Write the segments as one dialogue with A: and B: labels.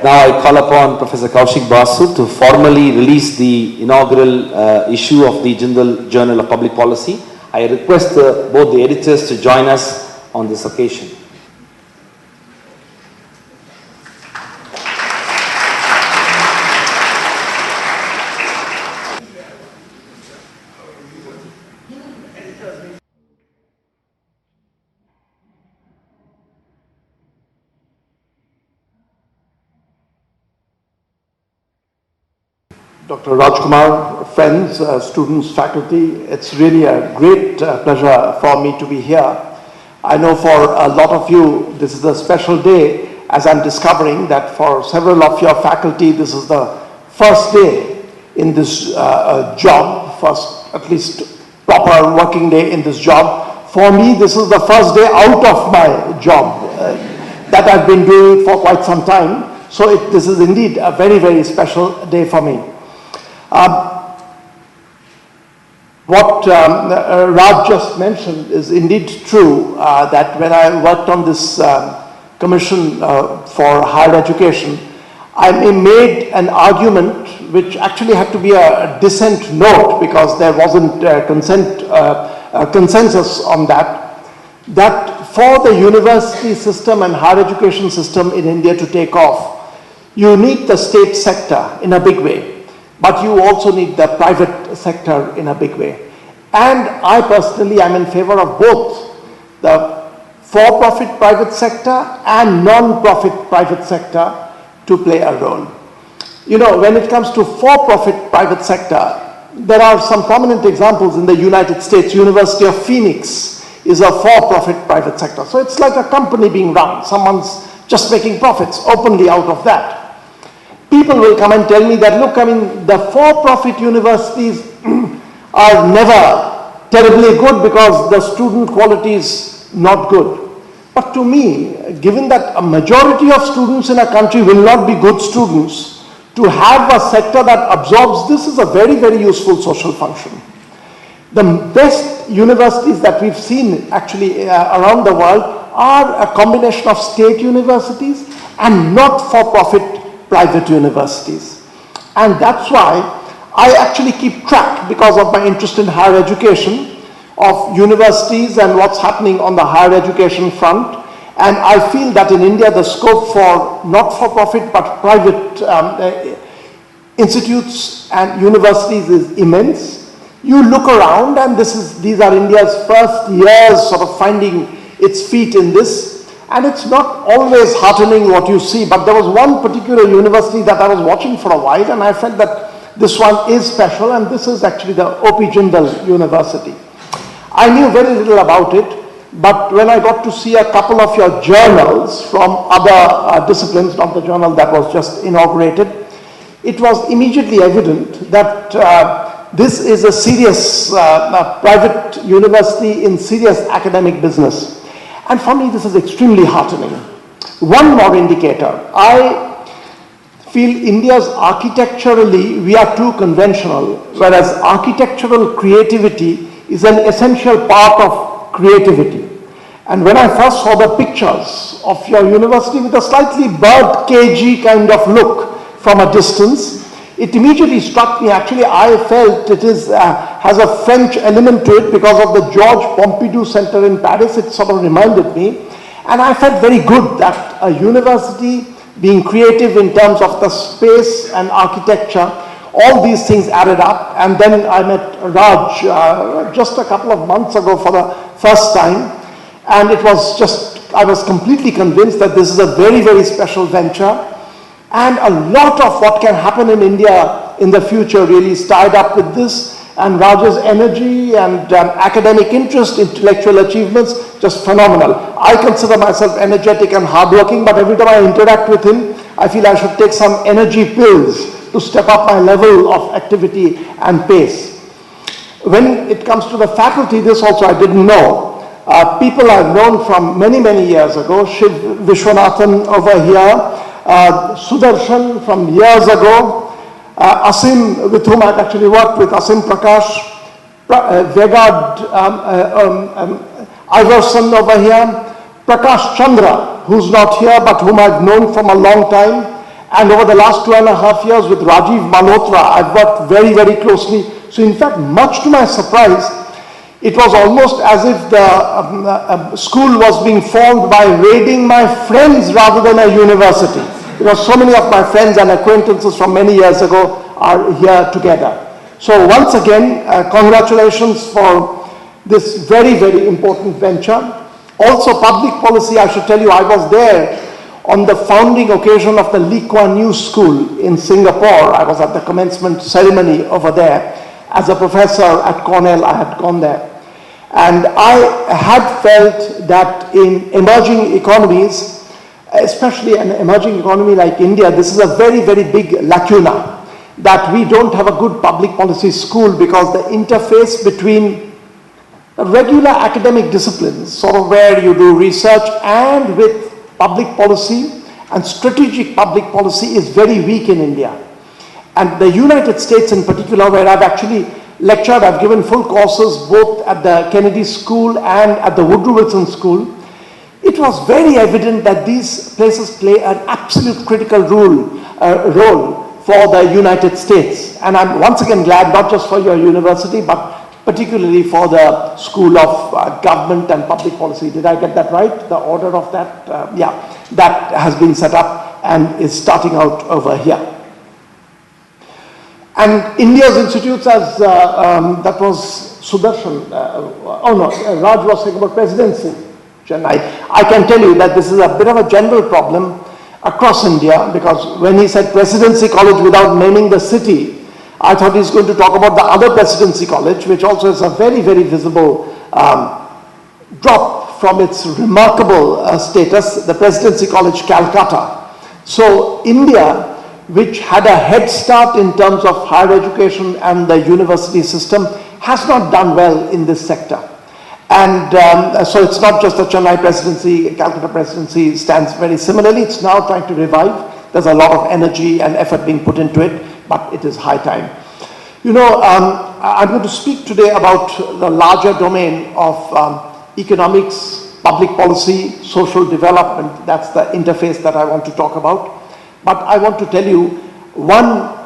A: Now I call upon Professor Kaushik Basu to formally release the inaugural issue of the Jindal Journal of Public Policy. I request both the editors to join us on this occasion.
B: Dr. Rajkumar, friends, students, faculty, it's really a great pleasure for me to be here. I know for a lot of you, this is a special day, as I'm discovering that for several of your faculty, this is the first day in this job, first at least proper working day in this job. For me, this is the first day out of my job that I've been doing for quite some time. So this is indeed a very, very special day for me. What Raj just mentioned is indeed true, that when I worked on this commission for higher education, I made an argument which actually had to be a dissent note because there wasn't consensus on that for the university system and higher education system in India to take off, you need the state sector in a big way. But you also need the private sector in a big way. And I personally am in favor of both the for-profit private sector and non-profit private sector to play a role. You know, when it comes to for-profit private sector, there are some prominent examples in the United States. University of Phoenix is a for-profit private sector. So it's like a company being run. Someone's just making profits openly out of that. People will come and tell me that, look, I mean, the for-profit universities are never terribly good because the student quality is not good. But to me, given that a majority of students in a country will not be good students, to have a sector that absorbs this is a very, very useful social function. The best universities that we've seen actually around the world are a combination of state universities and not-for-profit private universities. And that's why I actually keep track, because of my interest in higher education, of universities and what's happening on the higher education front. And I feel that in India the scope for not-for-profit but private institutes and universities is immense. You look around and these are India's first years sort of finding its feet in this. And it's not always heartening what you see, but there was one particular university that I was watching for a while and I felt that this one is special, and this is actually the O.P. Jindal University. I knew very little about it, but when I got to see a couple of your journals from other disciplines, not the journal that was just inaugurated, it was immediately evident that this is a serious private university in serious academic business. And for me, this is extremely heartening. One more indicator. I feel India's architecturally, we are too conventional, whereas architectural creativity is an essential part of creativity. And when I first saw the pictures of your university with a slightly bird cagey kind of look from a distance, it immediately struck me. Actually, I felt it has a French element to it because of the Georges Pompidou Center in Paris. It sort of reminded me. And I felt very good that a university being creative in terms of the space and architecture, all these things added up. And then I met Raj just a couple of months ago for the first time. And it was just, I was completely convinced that this is a very, very special venture. And a lot of what can happen in India in the future really is tied up with this, and Raj's energy and academic interest, intellectual achievements, just phenomenal. I consider myself energetic and hardworking, but every time I interact with him, I feel I should take some energy pills to step up my level of activity and pace. When it comes to the faculty, this also I didn't know. People I've known from many, many years ago, Shiv Vishwanathan over here, Sudarshan from years ago, Asim, with whom I've actually worked with, Asim Prakash, Vegard Iverson over here, Prakash Chandra, who's not here but whom I've known from a long time, And over the last 2.5 years with Rajiv Malhotra, I've worked very, very closely. So in fact, much to my surprise, it was almost as if the school was being formed by raiding my friends rather than a university. Because so many of my friends and acquaintances from many years ago are here together. So once again, congratulations for this very, very important venture. Also public policy, I should tell you, I was there on the founding occasion of the Lee Kuan Yew School in Singapore. I was at the commencement ceremony over there. As a professor at Cornell, I had gone there. And I had felt that in emerging economies, especially an emerging economy like India, this is a very, very big lacuna, that we don't have a good public policy school because the interface between regular academic disciplines, sort of where you do research, and with public policy and strategic public policy is very weak in India. And the United States in particular, where I've actually lectured, I've given full courses both at the Kennedy School and at the Woodrow Wilson School, it was very evident that these places play an absolute critical role for the United States. And I'm once again glad, not just for your university, but particularly for the School of Government and Public Policy. Did I get that right? The order of that? Yeah, that has been set up and is starting out over here. And India's institutes, as that was Sudarshan, Raj was saying about presidency. Chennai. I can tell you that this is a bit of a general problem across India, because when he said Presidency College without naming the city, I thought he's going to talk about the other Presidency College, which also is a very, very visible drop from its remarkable status, the Presidency College, Calcutta. So India, which had a head start in terms of higher education and the university system, has not done well in this sector. And so it's not just the Chennai presidency, Calcutta presidency stands very similarly. It's now trying to revive. There's a lot of energy and effort being put into it, but it is high time. You know, I'm going to speak today about the larger domain of economics, public policy, social development. That's the interface that I want to talk about. But I want to tell you one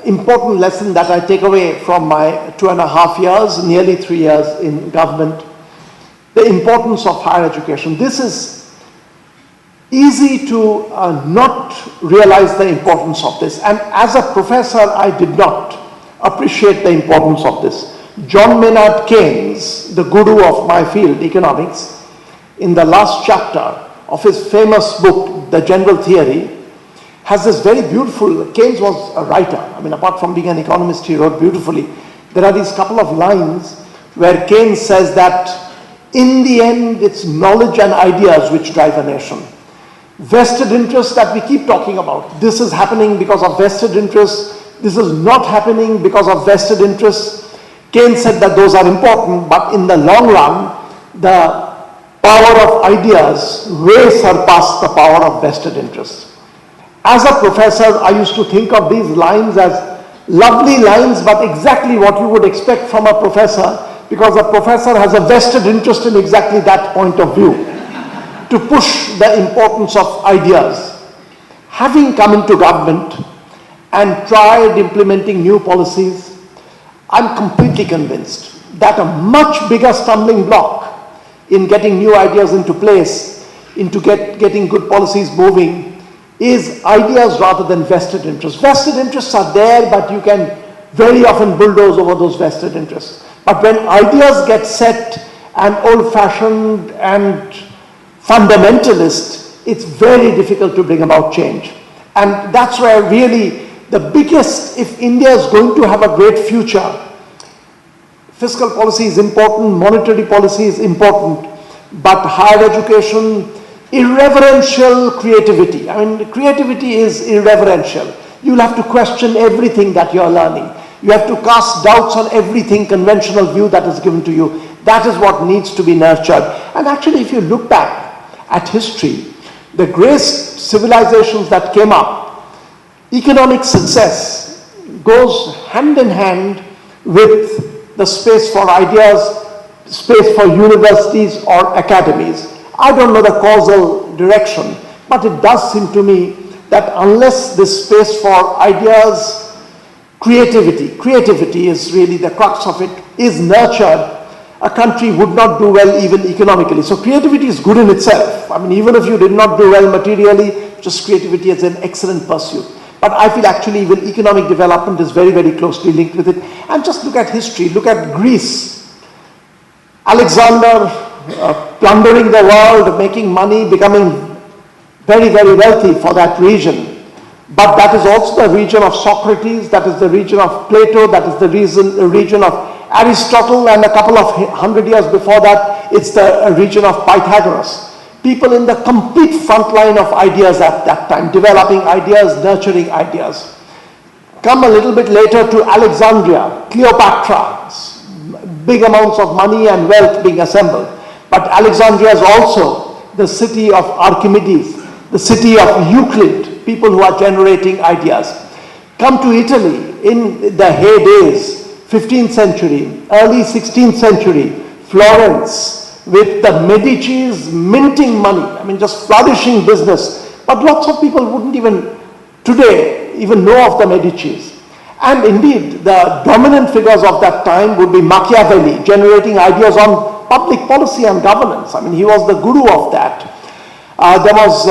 B: important lesson that I take away from my 2.5 years, nearly 3 years in government. The importance of higher education. This is easy to not realize the importance of this. And as a professor, I did not appreciate the importance of this. John Maynard Keynes, the guru of my field, economics, in the last chapter of his famous book, The General Theory, has this very beautiful, Keynes was a writer. I mean, apart from being an economist, he wrote beautifully. There are these couple of lines where Keynes says that in the end, it's knowledge and ideas which drive a nation. Vested interests that we keep talking about. This is happening because of vested interests. This is not happening because of vested interests. Keynes said that those are important, but in the long run, the power of ideas way surpass the power of vested interests. As a professor, I used to think of these lines as lovely lines, but exactly what you would expect from a professor, because a professor has a vested interest in exactly that point of view, to push the importance of ideas. Having come into government and tried implementing new policies, I'm completely convinced that a much bigger stumbling block in getting new ideas into place, into getting good policies moving, is ideas rather than vested interests. Vested interests are there, but you can very often bulldoze over those vested interests. But when ideas get set and old-fashioned and fundamentalist, it's very difficult to bring about change. And that's where really the biggest, if India is going to have a great future, fiscal policy is important, monetary policy is important, but higher education, irreverential creativity. I mean, creativity is irreverential. You'll have to question everything that you're learning. You have to cast doubts on everything conventional view that is given to you. That is what needs to be nurtured. And actually, if you look back at history, the great civilizations that came up, economic success goes hand in hand with the space for ideas, space for universities or academies. I don't know the causal direction, but it does seem to me that unless this space for ideas, creativity is really the crux of it, is nurtured, a country would not do well even economically. So creativity is good in itself. I mean, even if you did not do well materially, just creativity is an excellent pursuit. But I feel actually even economic development is very, very closely linked with it. And just look at history, look at Greece. Alexander plundering the world, making money, becoming very, very wealthy for that region. But that is also the region of Socrates, that is the region of Plato, that is the region of Aristotle, and a couple of 100 years before that, it's the region of Pythagoras. People in the complete front line of ideas at that time, developing ideas, nurturing ideas. Come a little bit later to Alexandria, Cleopatra, big amounts of money and wealth being assembled. But Alexandria is also the city of Archimedes, the city of Euclid, people who are generating ideas. Come to Italy in the heydays, 15th century, early 16th century, Florence, with the Medicis minting money, I mean just flourishing business. But lots of people wouldn't even today even know of the Medicis. And indeed, the dominant figures of that time would be Machiavelli, generating ideas on public policy and governance. I mean, he was the guru of that. There was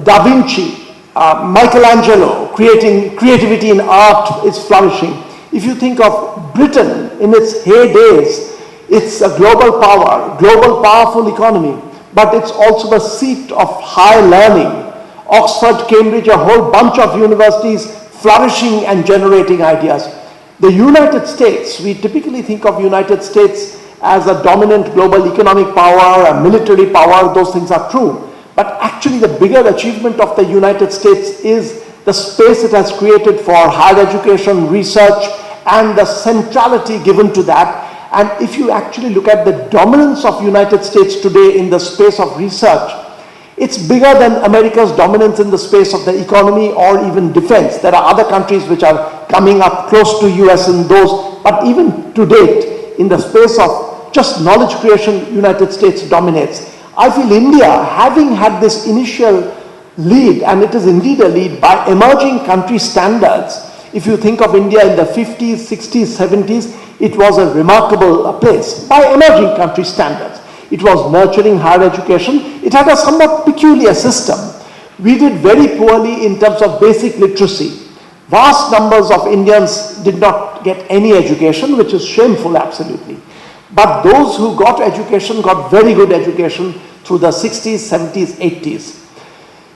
B: Da Vinci, Michelangelo, creativity in art is flourishing. If you think of Britain in its heydays, it's a global power, global powerful economy, but it's also the seat of high learning. Oxford, Cambridge, a whole bunch of universities flourishing and generating ideas. The United States, we typically think of United States as a dominant global economic power, a military power, those things are true. But actually the bigger achievement of the United States is the space it has created for higher education, research, and the centrality given to that. And if you actually look at the dominance of United States today in the space of research, it's bigger than America's dominance in the space of the economy or even defense. There are other countries which are coming up close to US in those, but even to date, in the space of just knowledge creation, United States dominates. I feel India, having had this initial lead, and it is indeed a lead by emerging country standards. If you think of India in the 50s, 60s, 70s, it was a remarkable place by emerging country standards. It was nurturing higher education. It had a somewhat peculiar system. We did very poorly in terms of basic literacy. Vast numbers of Indians did not get any education, which is shameful, absolutely. But those who got education got very good education through the 60s, 70s, 80s.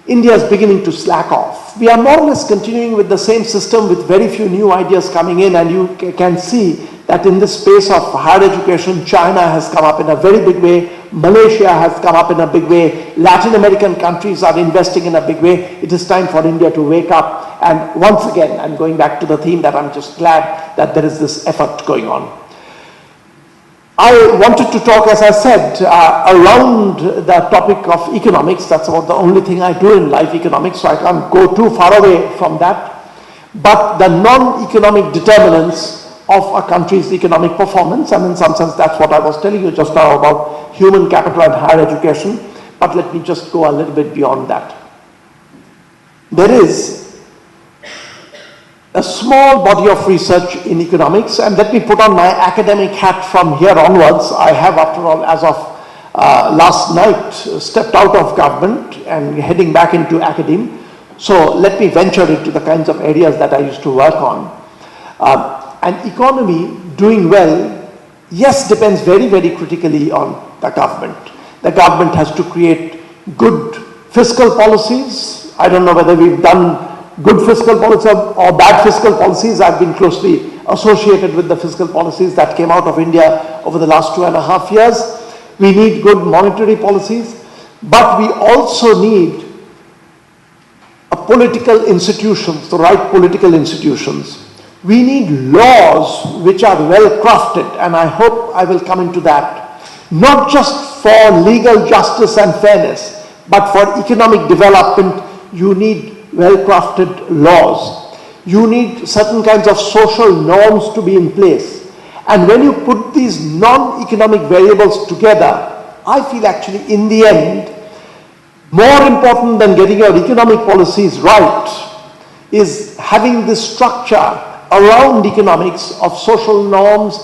B: India is beginning to slack off. We are more or less continuing with the same system with very few new ideas coming in, and you can see that in this space of higher education, China has come up in a very big way, Malaysia has come up in a big way, Latin American countries are investing in a big way. It is time for India to wake up, and once again, I'm going back to the theme that I'm just glad that there is this effort going on. I wanted to talk, as I said, around the topic of economics. That's about the only thing I do in life, economics, so I can't go too far away from that. But the non-economic determinants of a country's economic performance, and in some sense that's what I was telling you just now about human capital and higher education, but let me just go a little bit beyond that. There is a small body of research in economics, and let me put on my academic hat from here onwards. I have, after all, as of last night, stepped out of government and heading back into academe. So let me venture into the kinds of areas that I used to work on. An economy doing well, yes, depends very, very critically on the government. The government has to create good fiscal policies. I don't know whether we've done good fiscal policies or bad fiscal policies. I've been closely associated with the fiscal policies that came out of India over the last 2.5 years. We need good monetary policies, but we also need a political institutions, the right political institutions. We need laws which are well crafted, and I hope I will come into that, not just for legal justice and fairness, but for economic development. You need well-crafted laws. You need certain kinds of social norms to be in place. And when you put these non-economic variables together, I feel actually in the end, More important than getting your economic policies right is having this structure around economics of social norms,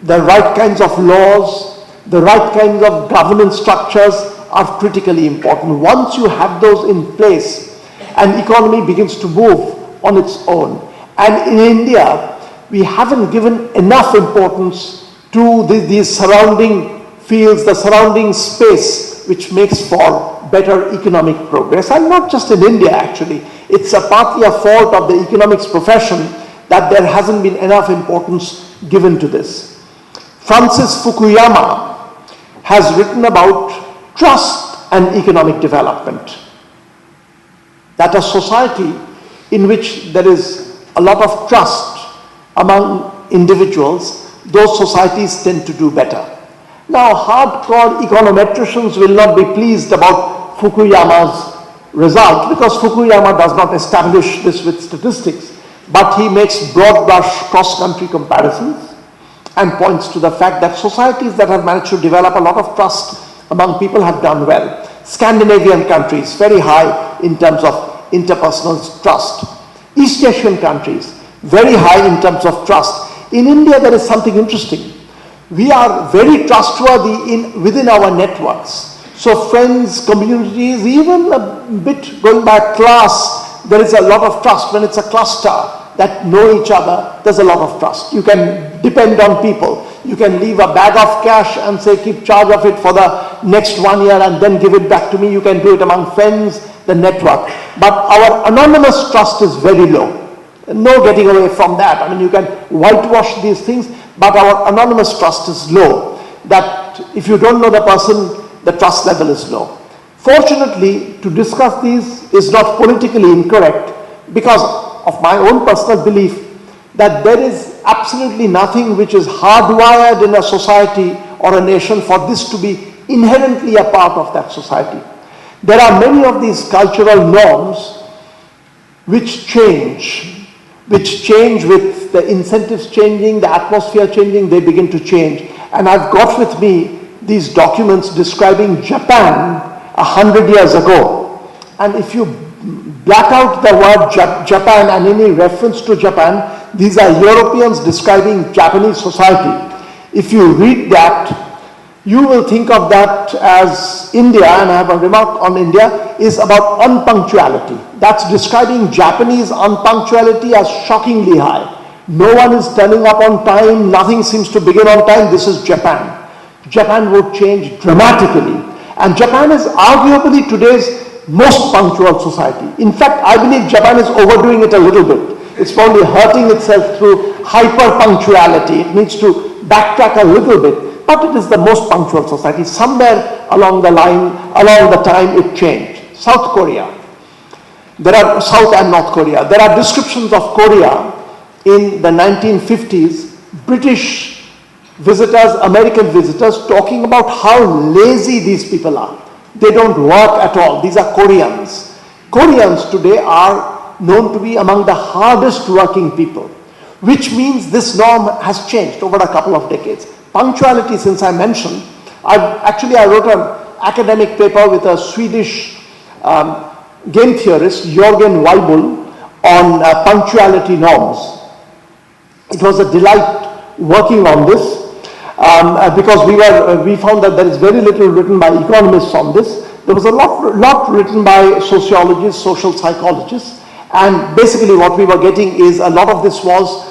B: the right kinds of laws, the right kinds of governance structures are critically important. Once you have those in place, an economy begins to move on its own. And in India, we haven't given enough importance to these surrounding fields, the surrounding space, which makes for better economic progress. And not just in India, actually. It's partly a fault of the economics profession that there hasn't been enough importance given to this. Francis Fukuyama has written about trust and economic development. That a society in which there is a lot of trust among individuals, those societies tend to do better. Now, hardcore econometricians will not be pleased about Fukuyama's result because Fukuyama does not establish this with statistics, but he makes broad brush cross-country comparisons and points to the fact that societies that have managed to develop a lot of trust among people have done well. Scandinavian countries, very high in terms of interpersonal trust. East Asian countries, very high in terms of trust. In India, there is something interesting. We are very trustworthy within our networks. So friends, communities, even a bit going by class, there is a lot of trust. When it's a cluster that know each other, there's a lot of trust. You can depend on people. You can leave a bag of cash and say, keep charge of it for the next 1 year and then give it back to me. You can do it among friends, the network. But our anonymous trust is very low. No getting away from that. I mean, you can whitewash these things, but our anonymous trust is low. That if you don't know the person, the trust level is low. Fortunately, to discuss these is not politically incorrect because of my own personal belief that there is absolutely nothing which is hardwired in a society or a nation for this to be inherently a part of that society. There are many of these cultural norms which change with the incentives changing, the atmosphere changing, they begin to change. And I've got with me these documents describing Japan 100 years ago. And if you black out the word Japan and any reference to Japan, these are Europeans describing Japanese society. If you read that, you will think of that as India, and I have a remark on India, is about unpunctuality. That's describing Japanese unpunctuality as shockingly high. No one is turning up on time, nothing seems to begin on time. This is Japan. Japan would change dramatically. And Japan is arguably today's most punctual society. In fact, I believe Japan is overdoing it a little bit. It's probably hurting itself through hyper-punctuality. It needs to backtrack a little bit. But it is the most punctual society. Somewhere along the line, along the time, it changed. South Korea. There are South and North Korea. There are descriptions of Korea in the 1950s. British visitors, American visitors, talking about how lazy these people are. They don't work at all. These are Koreans. Koreans today are known to be among the hardest working people, which means this norm has changed over a couple of decades. Punctuality, since I mentioned, I wrote an academic paper with a Swedish game theorist, Jörgen Weibull, on punctuality norms. It was a delight working on this because we found that there is very little written by economists on this. There was a lot written by sociologists, social psychologists, and basically what we were getting is a lot of this was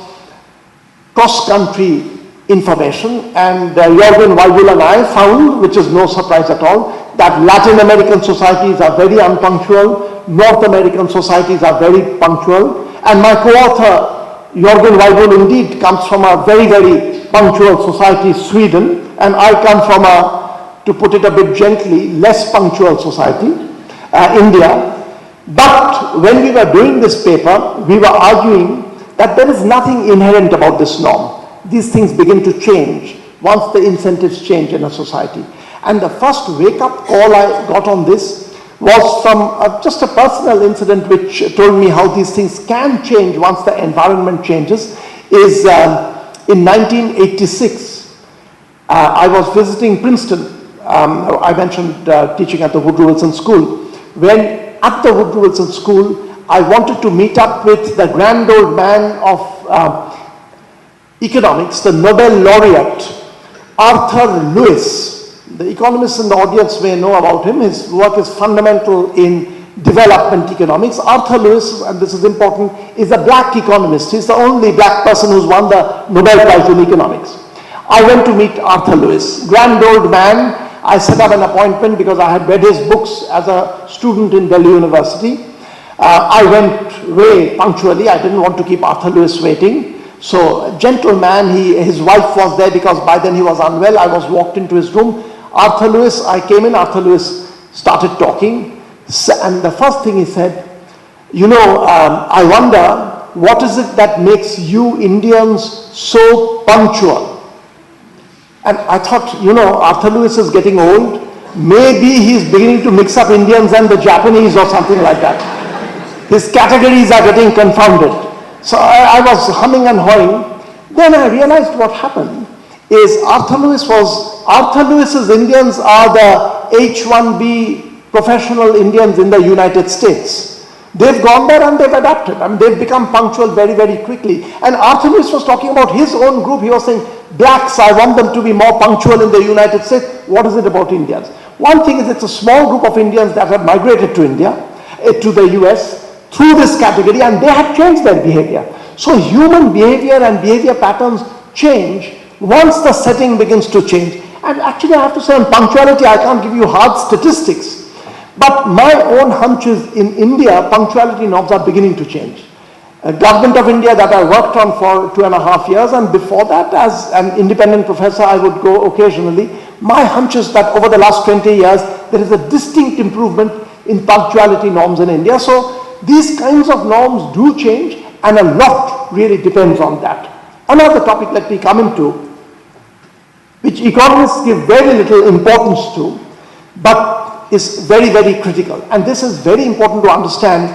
B: cross-country information, and Jörgen Weibull and I found, which is no surprise at all, that Latin American societies are very unpunctual, North American societies are very punctual, and my co-author Jörgen Weibull indeed comes from a very, very punctual society, Sweden, and I come from a, to put it a bit gently, less punctual society, India. But when we were doing this paper, we were arguing that there is nothing inherent about this norm. These things begin to change once the incentives change in a society. And the first wake-up call I got on this was from just a personal incident which told me how these things can change once the environment changes. Is in 1986, I was visiting Princeton I mentioned teaching at the Woodrow Wilson School. When at the Woodrow Wilson School, I wanted to meet up with the grand old man of economics, the Nobel laureate, Arthur Lewis. The economists in the audience may know about him. His work is fundamental in development economics. Arthur Lewis, and this is important, is a black economist. He's the only black person who's won the Nobel Prize in economics. I went to meet Arthur Lewis, grand old man. I set up an appointment because I had read his books as a student in Delhi University. I went way punctually. I didn't want to keep Arthur Lewis waiting. So, a gentleman, his wife was there because by then he was unwell. I was walked into his room. Arthur Lewis, I came in, Arthur Lewis started talking. And the first thing he said, you know, I wonder, what is it that makes you Indians so punctual? And I thought, you know, Arthur Lewis is getting old. Maybe he's beginning to mix up Indians and the Japanese or something like that. His categories are getting confounded. So I was humming and hawing. Then I realized what happened is Arthur Lewis's Indians are the H-1B professional Indians in the United States. They've gone there and they've adapted and they've become punctual very, very quickly. And Arthur Lewis was talking about his own group. He was saying, blacks, I want them to be more punctual in the United States. What is it about Indians? One thing is it's a small group of Indians that have migrated to India, to the US, through this category, and they have changed their behavior. So human behavior and behavior patterns change once the setting begins to change. And actually I have to say on punctuality, I can't give you hard statistics. But my own hunch is in India, punctuality norms are beginning to change. Government of India that I worked on for 2.5 years, and before that as an independent professor I would go occasionally. My hunch is that over the last 20 years, there is a distinct improvement in punctuality norms in India. So these kinds of norms do change, and a lot really depends on that. Another topic let me come into, which economists give very little importance to, but is very, very critical. And this is very important to understand,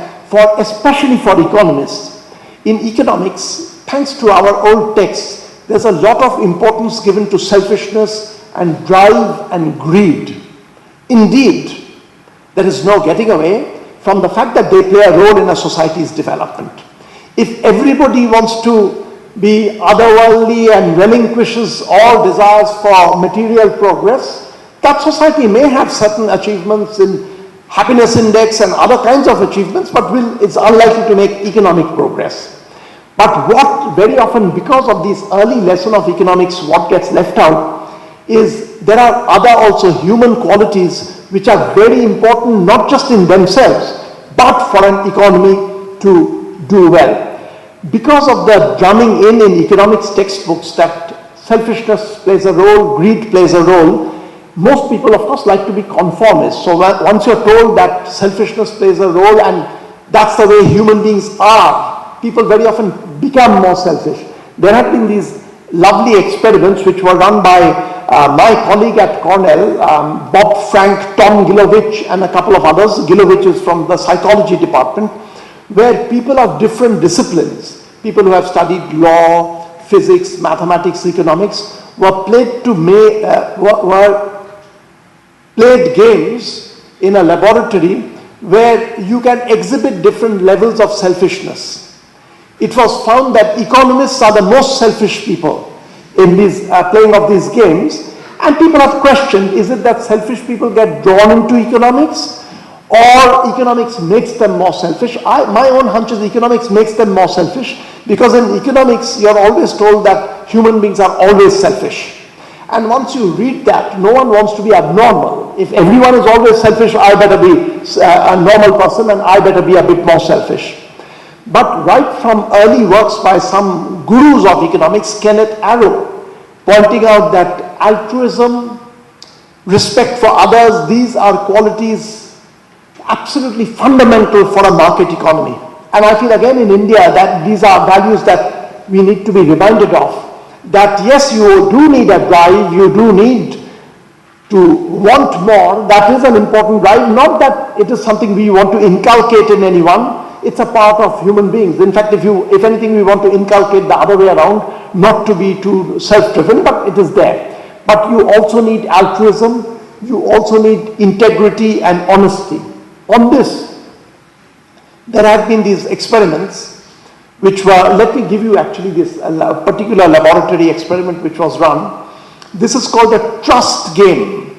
B: especially for economists. In economics, thanks to our old texts, there's a lot of importance given to selfishness and drive and greed. Indeed, there is no getting away from the fact that they play a role in a society's development. If everybody wants to be otherworldly and relinquishes all desires for material progress, that society may have certain achievements in happiness index and other kinds of achievements, but it's unlikely to make economic progress. But what very often, because of this early lesson of economics, what gets left out is there are other also human qualities which are very important, not just in themselves, but for an economy to do well. Because of the drumming in economics textbooks that selfishness plays a role, greed plays a role, most people of course like to be conformists. So once you're told that selfishness plays a role and that's the way human beings are, people very often become more selfish. There have been these lovely experiments which were run by my colleague at Cornell, Bob Frank, Tom Gilovich, and a couple of others. Gilovich is from the psychology department, where people of different disciplines, people who have studied law, physics, mathematics, economics, were played games in a laboratory where you can exhibit different levels of selfishness. It was found that economists are the most selfish people in these playing of these games, and people have questioned, is it that selfish people get drawn into economics, or economics makes them more selfish? My own hunch is economics makes them more selfish, because in economics you're always told that human beings are always selfish. And once you read that, no one wants to be abnormal. If everyone is always selfish, I better be a normal person and I better be a bit more selfish. But right from early works by some gurus of economics, Kenneth Arrow, pointing out that altruism, respect for others, these are qualities absolutely fundamental for a market economy. And I feel again in India that these are values that we need to be reminded of. That yes, you do need a drive, you do need to want more, that is an important drive, not that it is something we want to inculcate in anyone. It's a part of human beings. In fact, if anything, we want to inculcate the other way around, not to be too self-driven, but it is there. But you also need altruism, you also need integrity and honesty. On this, there have been these experiments which were, let me give you actually this particular laboratory experiment which was run. This is called a trust game.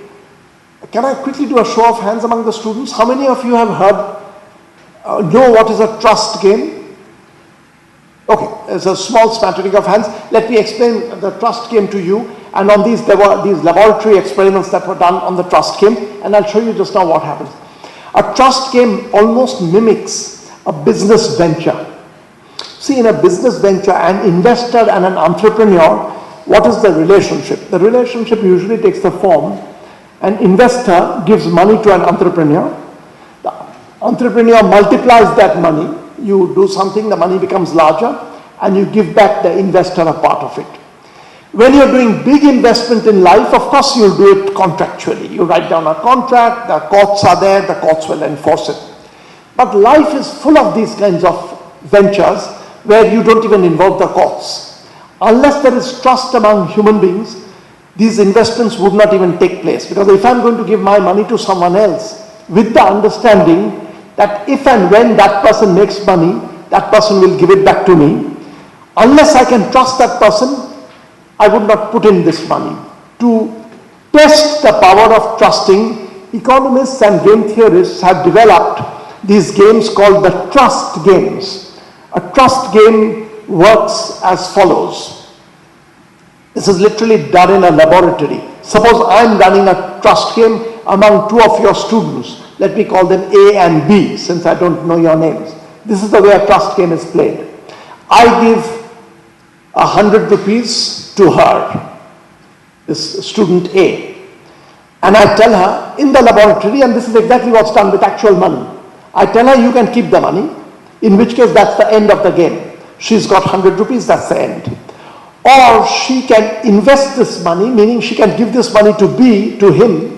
B: Can I quickly do a show of hands among the students? How many of you have heard, know what is a trust game? Okay, there's a small smattering of hands. Let me explain the trust game to you. And on these, there were these laboratory experiments that were done on the trust game, and I'll show you just now what happens. A trust game almost mimics a business venture. See, in a business venture, an investor and an entrepreneur, what is the relationship? The relationship usually takes the form, an investor gives money to an entrepreneur, the entrepreneur multiplies that money, you do something, the money becomes larger, and you give back the investor a part of it. When you're doing big investment in life, of course you'll do it contractually. You write down a contract, the courts are there, the courts will enforce it. But life is full of these kinds of ventures where you don't even involve the courts. Unless there is trust among human beings, these investments would not even take place. Because if I'm going to give my money to someone else with the understanding that if and when that person makes money, that person will give it back to me, unless I can trust that person, I would not put in this money. To test the power of trusting, economists and game theorists have developed these games called the trust games. A trust game works as follows. This is literally done in a laboratory. Suppose I'm running a trust game among two of your students. Let me call them A and B, since I don't know your names. This is the way a trust game is played. I give 100 rupees to her, this student A. And I tell her in the laboratory, and this is exactly what's done with actual money. I tell her you can keep the money, in which case that's the end of the game. She's got 100 rupees, that's the end. Or she can invest this money, meaning she can give this money to B, to him,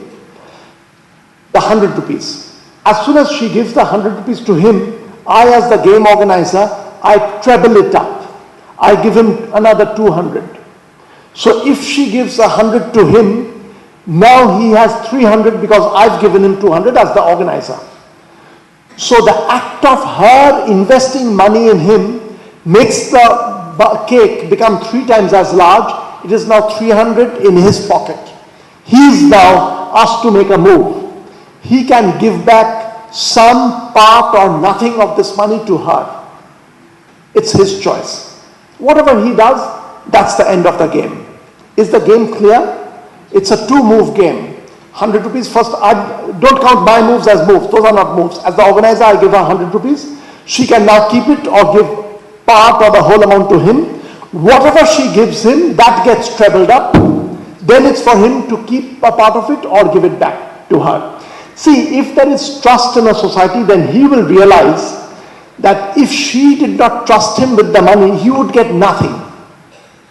B: the 100 rupees. As soon as she gives the 100 rupees to him, I as the game organizer, I treble it up. I give him another 200. So if she gives 100 to him, now he has 300 because I've given him 200 as the organizer. So the act of her investing money in him makes the cake become 3 times as large. It is now 300 in his pocket. He is now asked to make a move. He can give back some part or nothing of this money to her. It's his choice. Whatever he does, that's the end of the game. Is the game clear? It's a 2-move game. 100 rupees first, I don't count my moves as moves. Those are not moves. As the organizer, I give her 100 rupees. She can now keep it or give part or the whole amount to him. Whatever she gives him, that gets trebled up. Then it's for him to keep a part of it or give it back to her. See, if there is trust in a society, then he will realize that if she did not trust him with the money, he would get nothing.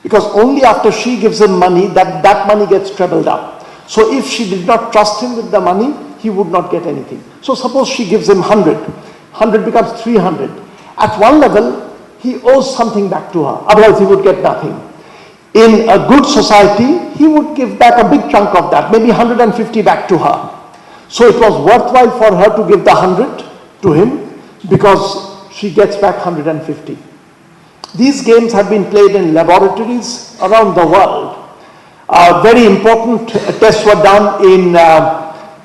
B: Because only after she gives him money, that money gets trebled up. So if she did not trust him with the money, he would not get anything. So suppose she gives him 100. 100 becomes 300. At one level, he owes something back to her. Otherwise, he would get nothing. In a good society, he would give back a big chunk of that, maybe 150 back to her. So it was worthwhile for her to give the 100 to him because she gets back 150. These games have been played in laboratories around the world. Very important tests were done in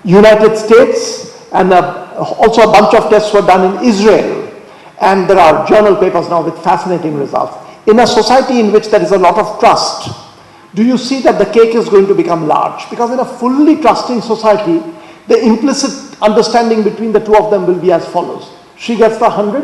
B: United States, and also a bunch of tests were done in Israel. And there are journal papers now with fascinating results. In a society in which there is a lot of trust, do you see that the cake is going to become large? Because in a fully trusting society, the implicit understanding between the two of them will be as follows. She gets the 100,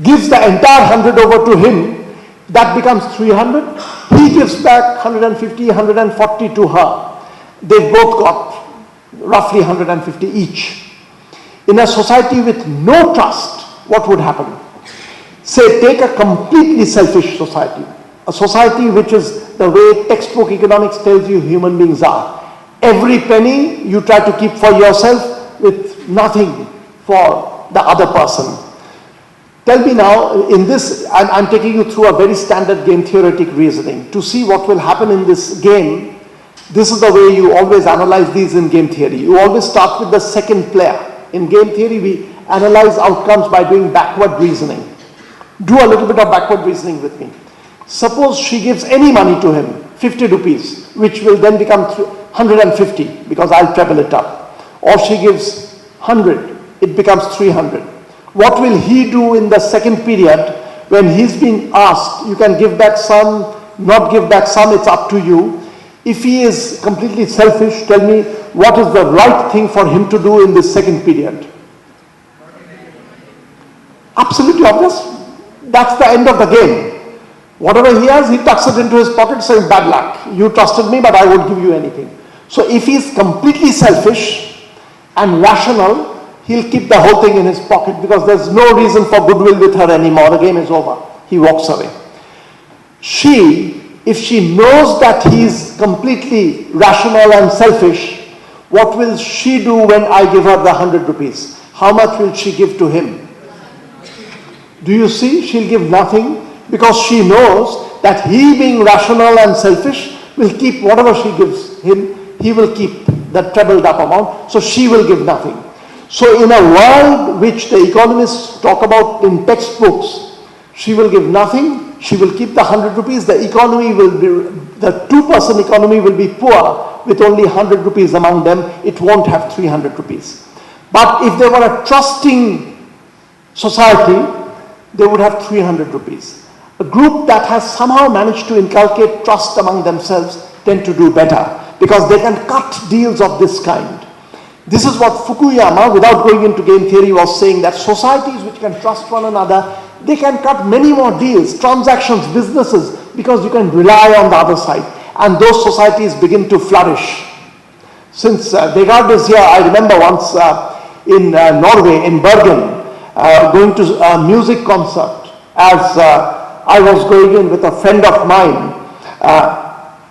B: gives the entire 100 over to him, that becomes 300. He gives back 150, 140 to her. They both got roughly 150 each. In a society with no trust, what would happen? Say, take a completely selfish society. A society which is the way textbook economics tells you human beings are. Every penny you try to keep for yourself with nothing for the other person. Tell me now, in this, I'm taking you through a very standard game theoretic reasoning to see what will happen in this game. This is the way you always analyze these in game theory. You always start with the second player. In game theory, we analyze outcomes by doing backward reasoning. Do a little bit of backward reasoning with me. Suppose she gives any money to him, 50 rupees, which will then become 150 because I'll treble it up. Or she gives 100, it becomes 300. What will he do in the second period when he's being asked, you can give back some, not give back some, it's up to you. If he is completely selfish, tell me what is the right thing for him to do in this second period? Absolutely obvious. That's the end of the game. Whatever he has, he tucks it into his pocket saying, bad luck. You trusted me, but I won't give you anything. So if he's completely selfish and rational, he'll keep the whole thing in his pocket because there's no reason for goodwill with her anymore. The game is over. He walks away. She, if she knows that he's completely rational and selfish, what will she do when I give her the 100 rupees? How much will she give to him? Do you see? She'll give nothing because she knows that he, being rational and selfish, will keep whatever she gives him, he will keep the trebled up amount, so she will give nothing. So in a world which the economists talk about in textbooks, she will give nothing, she will keep the 100 rupees, the economy will be, the two-person economy will be poor with only 100 rupees among them, it won't have 300 rupees. But if they were a trusting society, they would have 300 rupees. A group that has somehow managed to inculcate trust among themselves tend to do better because they can cut deals of this kind. This is what Fukuyama, without going into game theory, was saying, that societies which can trust one another, they can cut many more deals, transactions, businesses, because you can rely on the other side. And those societies begin to flourish. Since Descartes is here, I remember once in Norway, in Bergen, going to a music concert as I was going in with a friend of mine.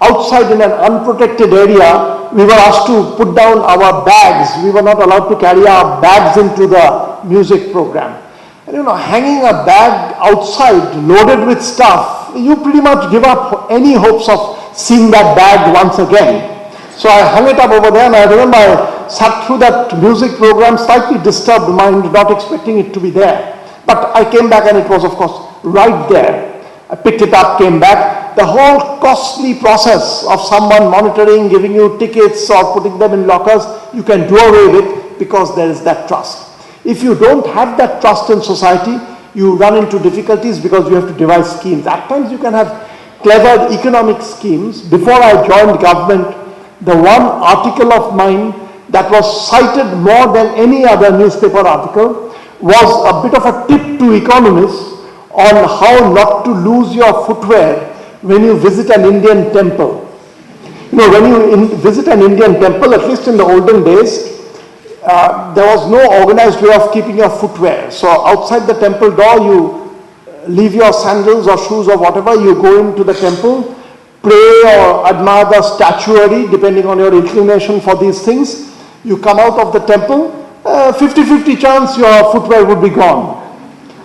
B: Outside in an unprotected area, we were asked to put down our bags. We were not allowed to carry our bags into the music program. And you know, hanging a bag outside loaded with stuff, you pretty much give up any hopes of seeing that bag once again. So I hung it up over there, and I remember I sat through that music program, slightly disturbed mind, not expecting it to be there. But I came back and it was, of course, right there. I picked it up, came back. The whole costly process of someone monitoring, giving you tickets or putting them in lockers, you can do away with because there is that trust. If you don't have that trust in society, you run into difficulties because you have to devise schemes. At times you can have clever economic schemes. Before I joined government, the one article of mine that was cited more than any other newspaper article was a bit of a tip to economists on how not to lose your footwear when you visit an Indian temple. You know, when you visit an Indian temple, at least in the olden days, there was no organized way of keeping your footwear. So outside the temple door, you leave your sandals or shoes or whatever, you go into the temple, pray or admire the statuary, depending on your inclination for these things. You come out of the temple, 50-50 chance your footwear would be gone.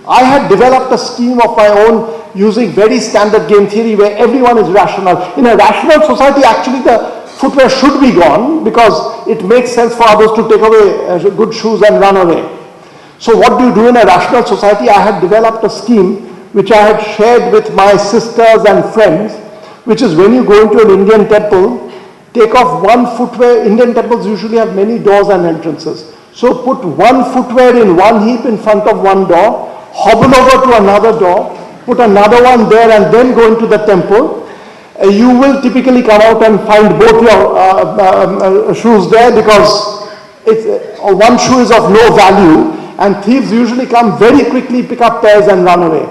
B: I had developed a scheme of my own using very standard game theory where everyone is rational. In a rational society, actually the footwear should be gone because it makes sense for others to take away good shoes and run away. So what do you do in a rational society? I had developed a scheme which I had shared with my sisters and friends, which is when you go into an Indian temple, take off one footwear. Indian temples usually have many doors and entrances. So put one footwear in one heap in front of one door, hobble over to another door, put another one there and then go into the temple. You will typically come out and find both your shoes there because one shoe is of no value and thieves usually come very quickly, pick up pairs and run away.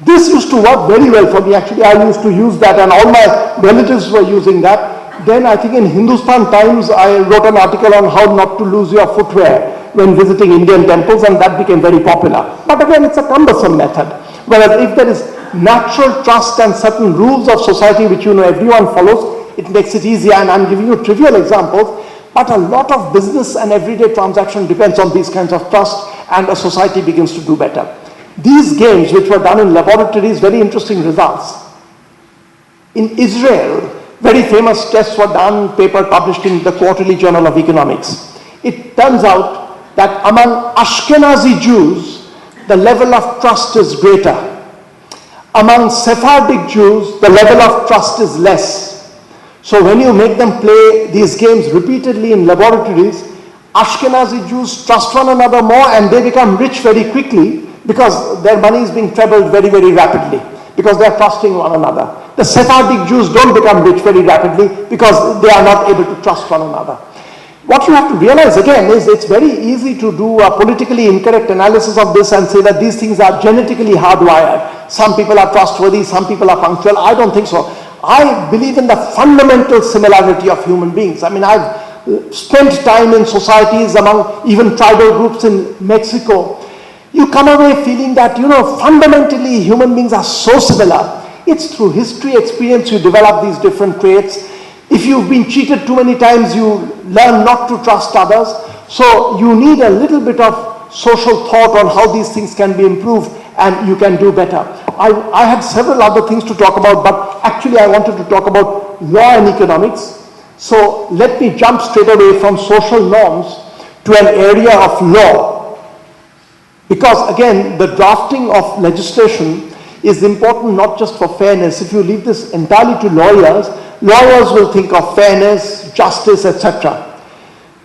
B: This used to work very well for me. Actually, I used to use that and all my relatives were using that. Then I think in Hindustan Times, I wrote an article on how not to lose your footwear when visiting Indian temples, and that became very popular. But again, it's a cumbersome method. Whereas if there is natural trust and certain rules of society which you know everyone follows, it makes it easier. And I'm giving you trivial examples, but a lot of business and everyday transaction depends on these kinds of trust, and a society begins to do better. These games which were done in laboratories, very interesting results. In Israel, very famous tests were done, paper published in the Quarterly Journal of Economics. It turns out that among Ashkenazi Jews, the level of trust is greater. Among Sephardic Jews, the level of trust is less. So when you make them play these games repeatedly in laboratories, Ashkenazi Jews trust one another more and they become rich very quickly because their money is being trebled very, very rapidly because they are trusting one another. The Sephardic Jews don't become rich very rapidly because they are not able to trust one another. What you have to realize again is it's very easy to do a politically incorrect analysis of this and say that these things are genetically hardwired. Some people are trustworthy, some people are punctual. I don't think so. I believe in the fundamental similarity of human beings. I mean, I've spent time in societies among even tribal groups in Mexico. You come away feeling that, fundamentally human beings are so similar. It's through history, experience, you develop these different traits. If you've been cheated too many times, you learn not to trust others. So you need a little bit of social thought on how these things can be improved and you can do better. I had several other things to talk about, but actually I wanted to talk about law and economics. So let me jump straight away from social norms to an area of law. Because again, the drafting of legislation is important not just for fairness. If you leave this entirely to lawyers, lawyers will think of fairness, justice, etc.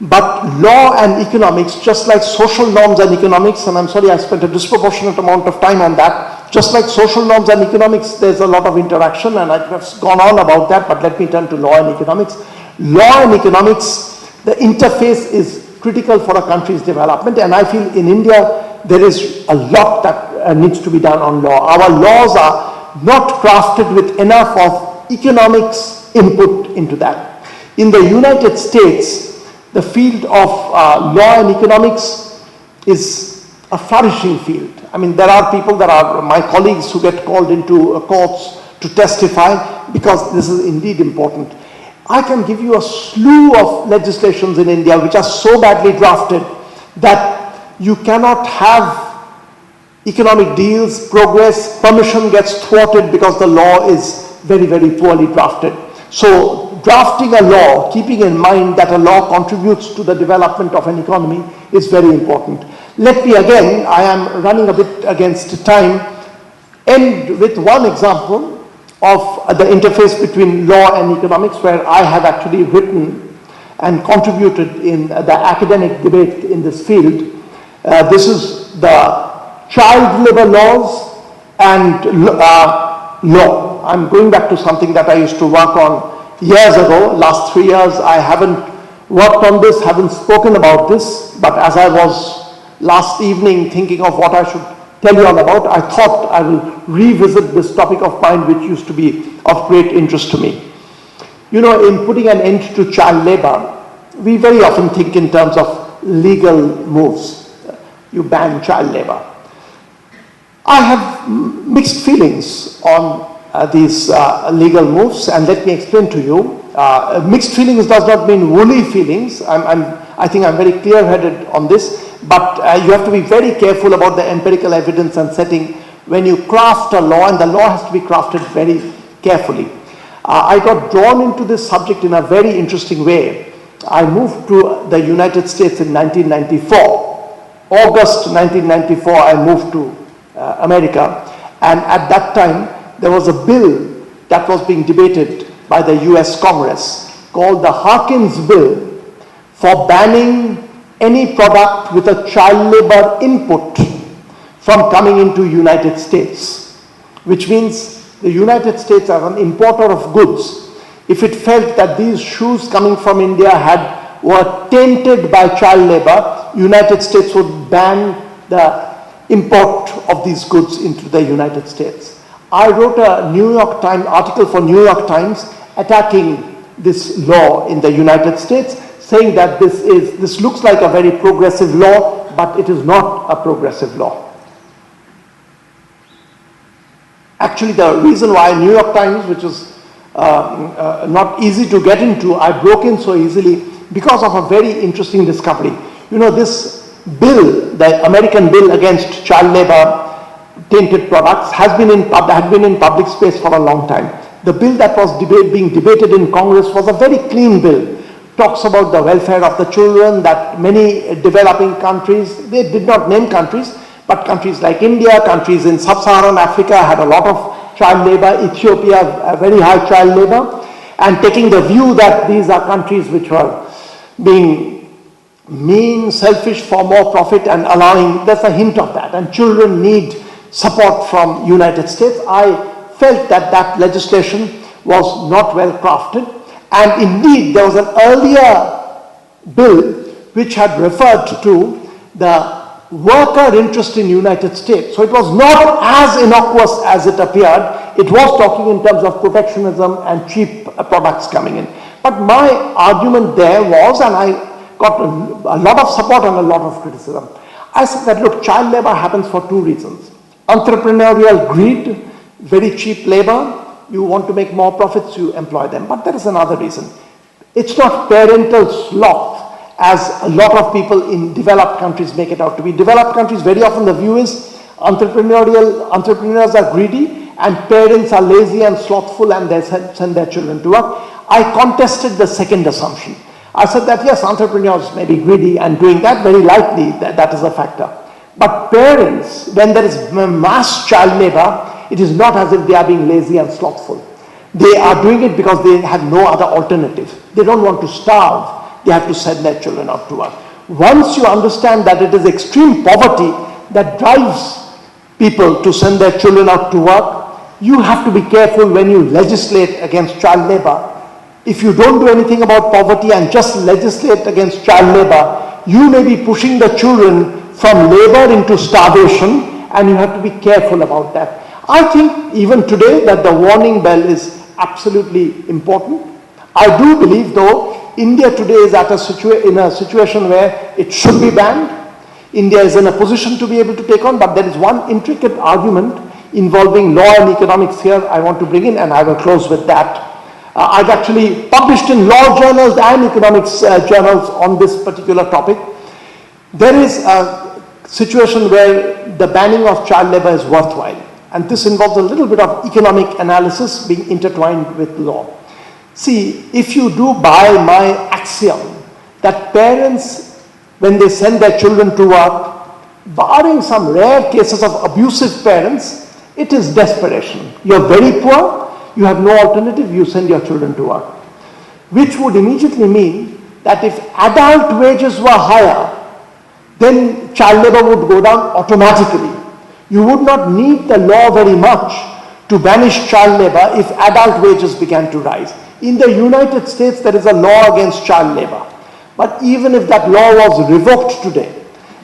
B: But law and economics, just like social norms and economics, and I'm sorry I spent a disproportionate amount of time on that, just like social norms and economics, there's a lot of interaction, and I've gone on about that, but let me turn to law and economics. Law and economics, the interface is critical for a country's development, and I feel in India there is a lot that needs to be done on law. Our laws are not crafted with enough of economics input into that. In the United States, the field of law and economics is a flourishing field. I mean, there are people that are my colleagues who get called into courts to testify because this is indeed important. I can give you a slew of legislations in India which are so badly drafted that you cannot have economic deals, progress, permission gets thwarted because the law is very, very poorly drafted. So drafting a law, keeping in mind that a law contributes to the development of an economy is very important. Let me again, I am running a bit against time, end with one example of the interface between law and economics where I have actually written and contributed in the academic debate in this field. This is the child labor laws and law. I'm going back to something that I used to work on years ago. Last 3 years I haven't worked on this, haven't spoken about this, but as I was last evening thinking of what I should tell you all about, I thought I will revisit this topic of mine which used to be of great interest to me. In putting an end to child labor, we very often think in terms of legal moves. You ban child labor. I have mixed feelings on these legal moves, and let me explain to you. Mixed feelings does not mean woolly feelings. I think I'm very clear-headed on this, but you have to be very careful about the empirical evidence and setting when you craft a law, and the law has to be crafted very carefully. I got drawn into this subject in a very interesting way. I moved to the United States in 1994. August 1994, I moved to America, and at that time there was a bill that was being debated by the US Congress called the Harkins Bill for banning any product with a child labor input from coming into United States, which means the United States as an importer of goods, if it felt that these shoes coming from India were tainted by child labor, United States would ban the import of these goods into the United States. I wrote a New York Times article for New York Times attacking this law in the United States, saying that this looks like a very progressive law, but it is not a progressive law. Actually, the reason why New York Times, which is not easy to get into, I broke in so easily because of a very interesting discovery. This bill, the American bill against child labor tainted products, had been in public space for a long time. The bill that was being debated in Congress was a very clean bill. Talks about the welfare of the children, that many developing countries, they did not name countries, but countries like India, countries in sub-Saharan Africa had a lot of child labor, Ethiopia, a very high child labor, and taking the view that these are countries which were being mean, selfish for more profit and allowing, there's a hint of that, and children need support from United States. I felt that that legislation was not well crafted, and indeed there was an earlier bill which had referred to the worker interest in United States. So it was not as innocuous as it appeared. It was talking in terms of protectionism and cheap products coming in. But my argument there was, and I got a lot of support and a lot of criticism. I said that, look, child labor happens for two reasons. Entrepreneurial greed, very cheap labor, you want to make more profits, you employ them. But there is another reason. It's not parental sloth, as a lot of people in developed countries make it out to be. Developed countries, very often the view is entrepreneurs are greedy and parents are lazy and slothful and they send their children to work. I contested the second assumption. I said that yes, entrepreneurs may be greedy and doing that, very likely that is a factor. But parents, when there is mass child labor, it is not as if they are being lazy and slothful. They are doing it because they have no other alternative. They don't want to starve. They have to send their children out to work. Once you understand that it is extreme poverty that drives people to send their children out to work, you have to be careful when you legislate against child labor. If you don't do anything about poverty and just legislate against child labor, you may be pushing the children from labor into starvation, and you have to be careful about that. I think even today that the warning bell is absolutely important. I do believe, though, India today is at in a situation where it should be banned. India is in a position to be able to take on, but there is one intricate argument involving law and economics here I want to bring in, and I will close with that. I've actually published in law journals and economics journals on this particular topic. There is a situation where the banning of child labor is worthwhile, and this involves a little bit of economic analysis being intertwined with law. See, if you do buy my axiom that parents, when they send their children to work, barring some rare cases of abusive parents, it is desperation. You're very poor, you have no alternative, you send your children to work. Which would immediately mean that if adult wages were higher, then child labor would go down automatically. You would not need the law very much to banish child labor if adult wages began to rise. In the United States, there is a law against child labor. But even if that law was revoked today,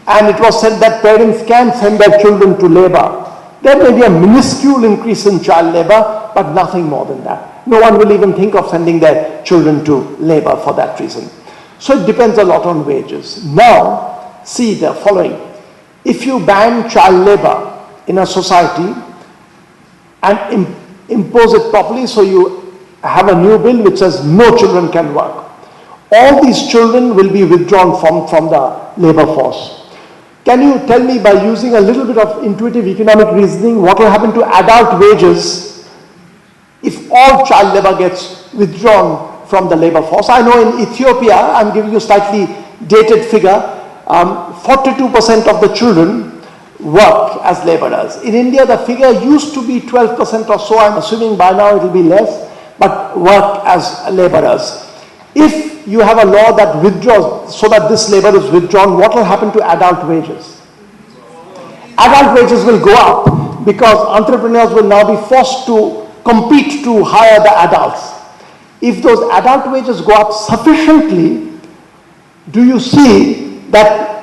B: and it was said that parents can send their children to labor, there may be a minuscule increase in child labor, but nothing more than that. No one will even think of sending their children to labor for that reason. So it depends a lot on wages. Now, see the following. If you ban child labor in a society and impose it properly, so you have a new bill which says no children can work, all these children will be withdrawn from the labor force. Can you tell me, by using a little bit of intuitive economic reasoning, what will happen to adult wages if all child labor gets withdrawn from the labor force? I know in Ethiopia, I'm giving you a slightly dated figure, 42% of the children work as laborers. In India, the figure used to be 12% or so. I'm assuming by now it will be less, but work as laborers. If you have a law that withdraws, so that this labor is withdrawn, what will happen to adult wages? Adult wages will go up because entrepreneurs will now be forced to compete to hire the adults. If those adult wages go up sufficiently, do you see that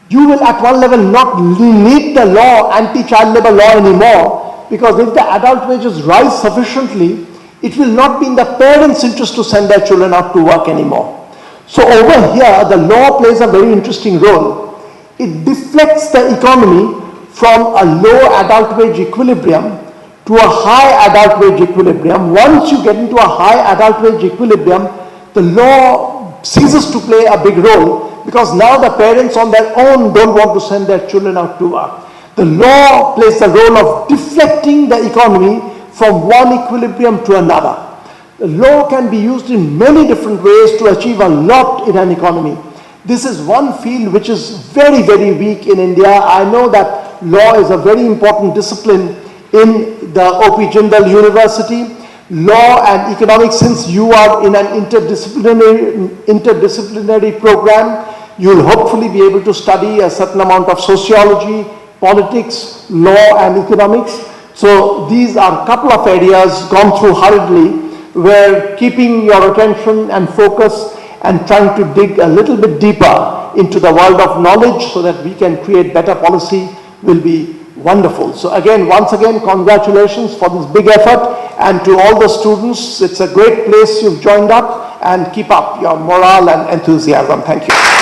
B: you will at one level not need the law, anti-child labor law anymore, because if the adult wages rise sufficiently, it will not be in the parents' interest to send their children out to work anymore. So over here, the law plays a very interesting role. It deflects the economy from a low adult wage equilibrium to a high adult wage equilibrium. Once you get into a high adult wage equilibrium, the law ceases to play a big role, because now the parents on their own don't want to send their children out to work. The law plays the role of deflecting the economy from one equilibrium to another. Law can be used in many different ways to achieve a lot in an economy. This is one field which is very, very weak in India. I know that law is a very important discipline in the OP Jindal University. Law and economics, since you are in an interdisciplinary program, you will hopefully be able to study a certain amount of sociology, politics, law and economics. So these are a couple of areas gone through hurriedly, where keeping your attention and focus and trying to dig a little bit deeper into the world of knowledge so that we can create better policy will be wonderful. So again, once again, congratulations for this big effort, and to all the students, it's a great place you've joined up, and keep up your morale and enthusiasm. Thank you.